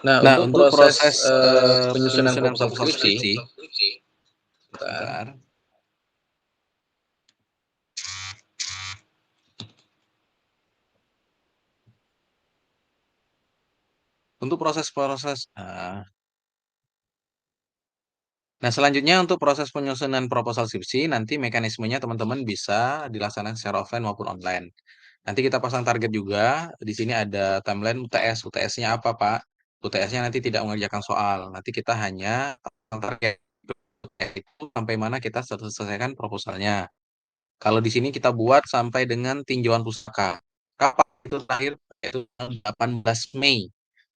Nah, Nah, untuk untuk proses, proses, penyusunan penyusunan proposal proposal skripsi, skripsi, bentar. bentar. Untuk proses-proses nah, selanjutnya untuk proses penyusunan proposal skripsi, nanti mekanismenya teman-teman bisa dilaksanakan secara offline maupun online. Nanti kita pasang target juga, di sini ada timeline UTS. UTS-nya apa, Pak? UTS-nya nanti tidak mengerjakan soal, nanti kita hanya pasang target itu sampai mana kita selesaikan proposalnya. Kalau di sini kita buat sampai dengan tinjauan pustaka. Kapan itu terakhir? Yaitu tanggal 18 Mei.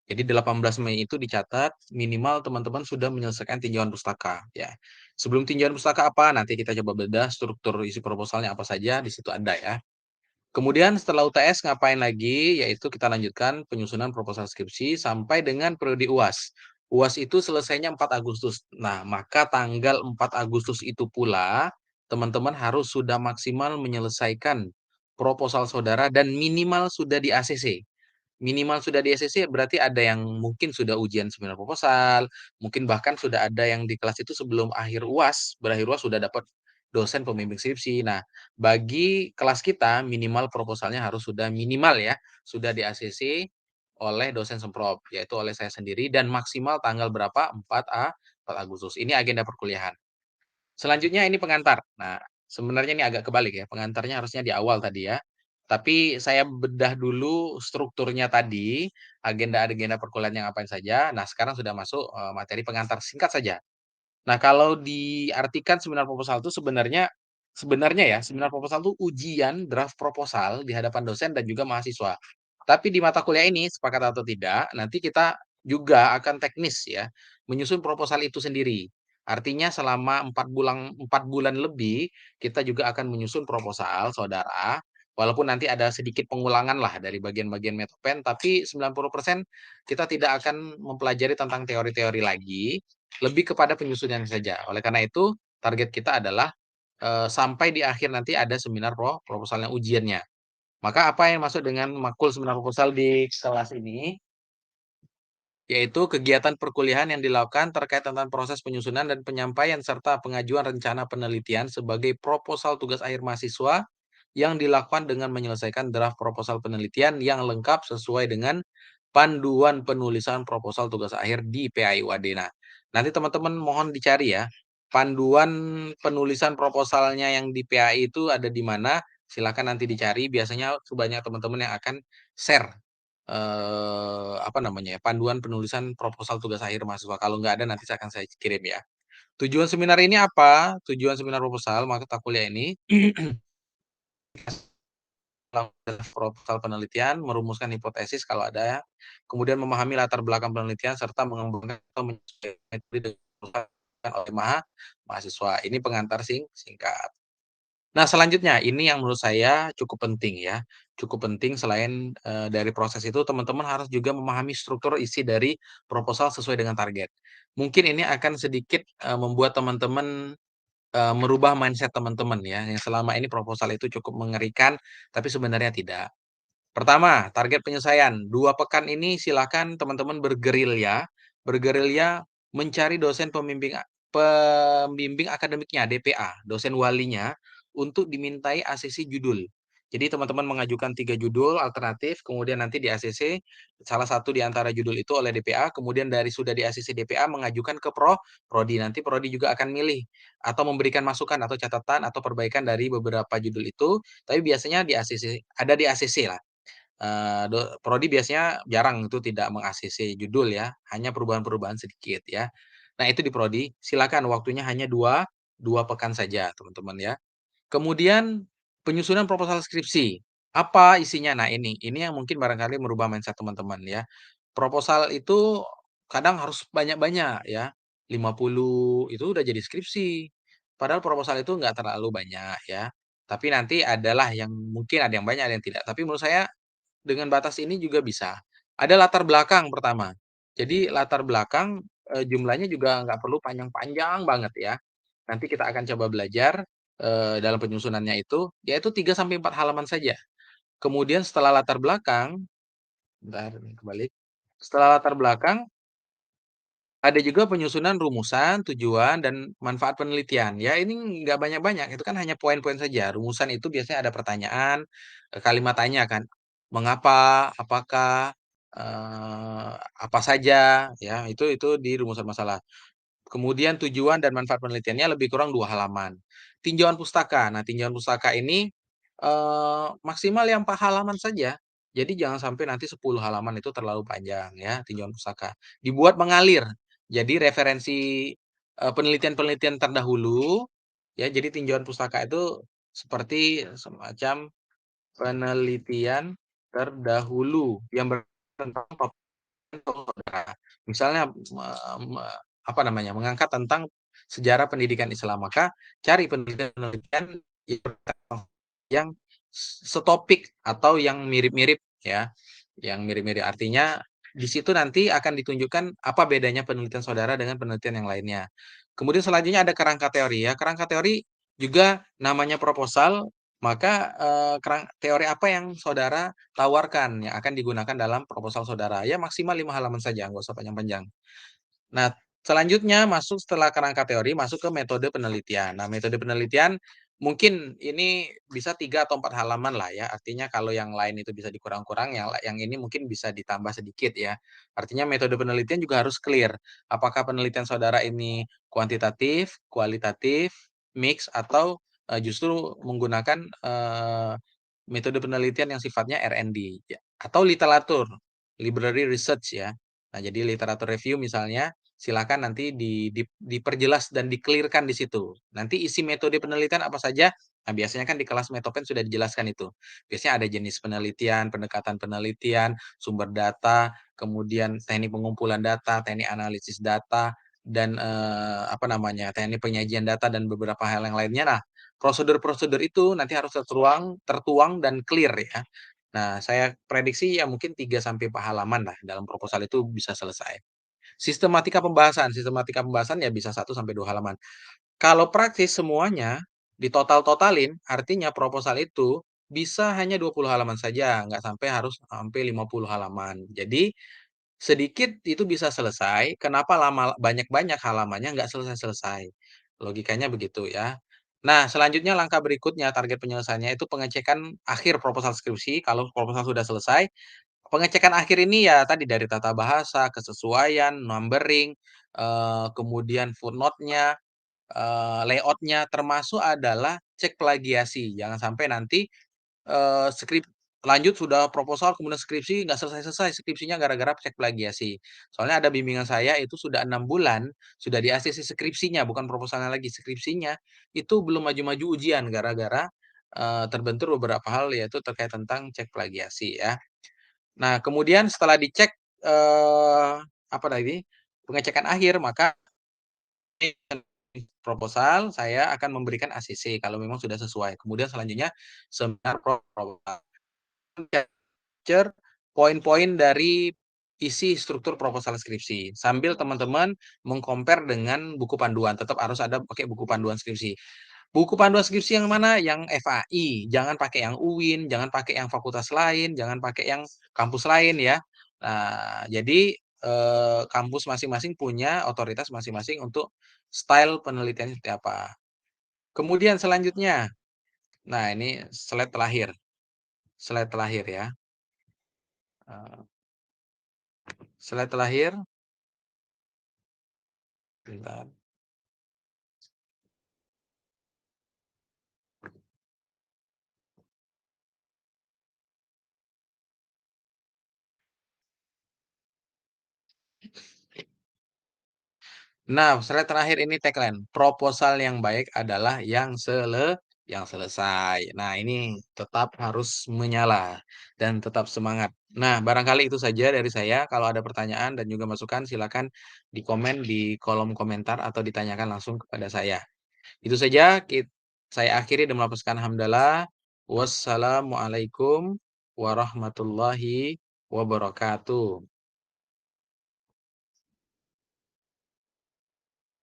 Jadi 18 Mei itu dicatat minimal teman-teman sudah menyelesaikan tinjauan pustaka ya. Sebelum tinjauan pustaka apa? Nanti kita coba bedah struktur isi proposalnya apa saja di situ ada ya. Kemudian setelah UTS ngapain lagi? Yaitu kita lanjutkan penyusunan proposal skripsi sampai dengan periode UAS. UAS itu selesainya 4 Agustus. Nah, maka tanggal 4 Agustus itu pula teman-teman harus sudah maksimal menyelesaikan proposal saudara dan minimal sudah di ACC. Minimal sudah di ACC berarti ada yang mungkin sudah ujian seminar proposal, mungkin bahkan sudah ada yang di kelas itu sebelum berakhir UAS sudah dapat dosen pembimbing skripsi. Nah, bagi kelas kita minimal proposalnya harus sudah minimal ya, sudah di ACC oleh dosen semprop, yaitu oleh saya sendiri dan maksimal tanggal berapa? 4 Agustus. Ini agenda perkuliahan. Selanjutnya ini pengantar. Nah, sebenarnya ini agak kebalik ya, pengantarnya harusnya di awal tadi ya. Tapi saya bedah dulu strukturnya tadi, agenda-agenda perkuliahan yang ngapain saja. Nah, sekarang sudah masuk materi pengantar singkat saja. Nah, kalau diartikan seminar proposal itu sebenarnya ya, seminar proposal itu ujian draft proposal di hadapan dosen dan juga mahasiswa. Tapi di mata kuliah ini, sepakat atau tidak, nanti kita juga akan teknis ya, menyusun proposal itu sendiri. Artinya selama 4 bulan lebih, kita juga akan menyusun proposal, saudara. Walaupun nanti ada sedikit pengulangan lah dari bagian-bagian metopen, tapi 90% kita tidak akan mempelajari tentang teori-teori lagi, lebih kepada penyusunannya saja. Oleh karena itu, target kita adalah sampai di akhir nanti ada seminar proposalnya ujiannya. Maka apa yang masuk dengan makul seminar proposal di kelas ini? Yaitu kegiatan perkuliahan yang dilakukan terkait tentang proses penyusunan dan penyampaian serta pengajuan rencana penelitian sebagai proposal tugas akhir mahasiswa yang dilakukan dengan menyelesaikan draft proposal penelitian yang lengkap sesuai dengan panduan penulisan proposal tugas akhir di PAIUAD. Nah, nanti teman-teman mohon dicari ya, panduan penulisan proposalnya yang di PAI itu ada di mana, silakan nanti dicari, biasanya sebanyak teman-teman yang akan share apa namanya ya, panduan penulisan proposal tugas akhir mahasiswa. Kalau nggak ada nanti akan saya kirim ya. Tujuan seminar ini apa? Tujuan seminar proposal mata kuliah ini proposal penelitian, merumuskan hipotesis kalau ada, ya, kemudian memahami latar belakang penelitian serta mengembangkan atau menyesuaikan metode oleh mahasiswa. Ini pengantar singkat. Nah, selanjutnya ini yang menurut saya cukup penting ya. Cukup penting selain dari proses itu teman-teman harus juga memahami struktur isi dari proposal sesuai dengan target. Mungkin ini akan sedikit membuat teman-teman merubah mindset teman-teman ya, yang selama ini proposal itu cukup mengerikan, tapi sebenarnya tidak. Pertama, target penyelesaian. 2 pekan ini silakan teman-teman bergerilya, mencari dosen pembimbing akademiknya, DPA, dosen walinya, untuk dimintai ACC judul. Jadi teman-teman mengajukan 3 judul alternatif, kemudian nanti di ACC salah satu di antara judul itu oleh DPA, kemudian dari sudah di ACC DPA mengajukan ke Prodi. Nanti Prodi juga akan milih atau memberikan masukan atau catatan atau perbaikan dari beberapa judul itu, tapi biasanya di ACC ada di ACC lah. Prodi biasanya jarang itu tidak meng-ACC judul ya, hanya perubahan-perubahan sedikit ya. Nah, itu di prodi, silakan waktunya hanya 2 pekan saja, teman-teman ya. Kemudian penyusunan proposal skripsi, apa isinya? Nah, ini yang mungkin barangkali merubah mindset teman-teman ya. Proposal itu kadang harus banyak-banyak ya, 50 itu udah jadi skripsi. Padahal proposal itu nggak terlalu banyak ya. Tapi nanti adalah yang mungkin ada yang banyak, ada yang tidak. Tapi menurut saya dengan batas ini juga bisa. Ada latar belakang pertama. Jadi latar belakang, jumlahnya juga nggak perlu panjang-panjang banget ya. Nanti kita akan coba belajar, dalam penyusunannya itu, yaitu 3 sampai 4 halaman saja. Kemudian setelah latar belakang bentar ini kebalik. Setelah latar belakang Ada juga penyusunan rumusan, tujuan, dan manfaat penelitian. Ya, ini nggak banyak-banyak, itu kan hanya poin-poin saja. Rumusan itu biasanya ada pertanyaan, kalimat tanya kan, mengapa, apakah, apa saja, ya, itu di rumusan masalah. Kemudian tujuan dan manfaat penelitiannya lebih kurang 2 halaman. Tinjauan pustaka. Nah, tinjauan pustaka ini, maksimal yang 4 halaman saja. Jadi jangan sampai nanti 10 halaman itu terlalu panjang ya, tinjauan pustaka. Dibuat mengalir. Jadi referensi, penelitian-penelitian terdahulu, ya, jadi tinjauan pustaka itu seperti semacam penelitian terdahulu yang tentang saudara. Misalnya, me me apa namanya, mengangkat tentang sejarah pendidikan Islam, maka cari penelitian-penelitian yang setopik atau yang mirip-mirip ya, yang mirip-mirip. Artinya di situ nanti akan ditunjukkan apa bedanya penelitian saudara dengan penelitian yang lainnya. Kemudian selanjutnya ada kerangka teori ya, kerangka teori juga namanya proposal, maka, teori apa yang saudara tawarkan yang akan digunakan dalam proposal saudara. Ya maksimal 5 halaman saja, nggak usah panjang-panjang. Nah, selanjutnya masuk setelah kerangka teori, masuk ke metode penelitian. Nah, metode penelitian mungkin ini bisa 3 atau 4 halaman lah ya. Artinya kalau yang lain itu bisa dikurang-kurang, yang ini mungkin bisa ditambah sedikit ya. Artinya metode penelitian juga harus clear. Apakah penelitian saudara ini kuantitatif, kualitatif, mix, atau justru menggunakan metode penelitian yang sifatnya R&D ya, atau literatur, library research ya. Nah, jadi literatur review misalnya, silakan nanti diperjelas dan di-clear-kan di situ. Nanti isi metode penelitian apa saja, nah biasanya kan di kelas Metopen sudah dijelaskan itu. Biasanya ada jenis penelitian, pendekatan penelitian, sumber data, kemudian teknik pengumpulan data, teknik analisis data, dan apa namanya, teknik penyajian data dan beberapa hal yang lainnya. Nah, prosedur-prosedur itu nanti harus tertuang dan clear ya. Nah, saya prediksi ya mungkin 3 sampai 4 halaman lah dalam proposal itu bisa selesai. Sistematika pembahasan ya bisa 1 sampai 2 halaman. Kalau praktis semuanya ditotal-totalin, artinya proposal itu bisa hanya 20 halaman saja, nggak sampai harus sampai 50 halaman. Jadi sedikit itu bisa selesai, kenapa banyak-banyak halamannya nggak selesai-selesai. Logikanya begitu ya. Nah, selanjutnya langkah berikutnya, target penyelesaiannya itu pengecekan akhir proposal skripsi, kalau proposal sudah selesai, pengecekan akhir ini ya tadi dari tata bahasa, kesesuaian, numbering, kemudian footnote-nya, layout-nya, termasuk adalah cek plagiasi. Jangan sampai nanti lanjut sudah proposal kemudian skripsi nggak selesai-selesai skripsinya gara-gara cek plagiasi. Soalnya ada bimbingan saya itu sudah 6 bulan, sudah di-ACC skripsinya bukan proposalnya lagi, skripsinya itu belum maju-maju ujian gara-gara, terbentur beberapa hal yaitu terkait tentang cek plagiasi ya. Nah kemudian setelah dicek, apa tadi, pengecekan akhir maka proposal saya akan memberikan ACC kalau memang sudah sesuai. Kemudian selanjutnya seminar proposal. Capture poin-poin dari isi struktur proposal skripsi, sambil teman-teman meng-compare dengan buku panduan, tetap harus ada pakai buku panduan skripsi. Buku panduan skripsi yang mana? Yang FAI, jangan pakai yang UIN, jangan pakai yang fakultas lain, jangan pakai yang kampus lain ya. Nah, jadi, kampus masing-masing punya otoritas masing-masing untuk style penelitian seperti apa. Kemudian selanjutnya, nah ini slide terakhir ya, eee slide terakhir, bentar. Nah, slide terakhir ini tagline, proposal yang baik adalah yang selesai. Nah, ini tetap harus menyala dan tetap semangat. Nah, barangkali itu saja dari saya. Kalau ada pertanyaan dan juga masukan, silakan di komen di kolom komentar atau ditanyakan langsung kepada saya. Itu saja, saya akhiri dengan melapaskan hamdalah. Wassalamualaikum warahmatullahi wabarakatuh.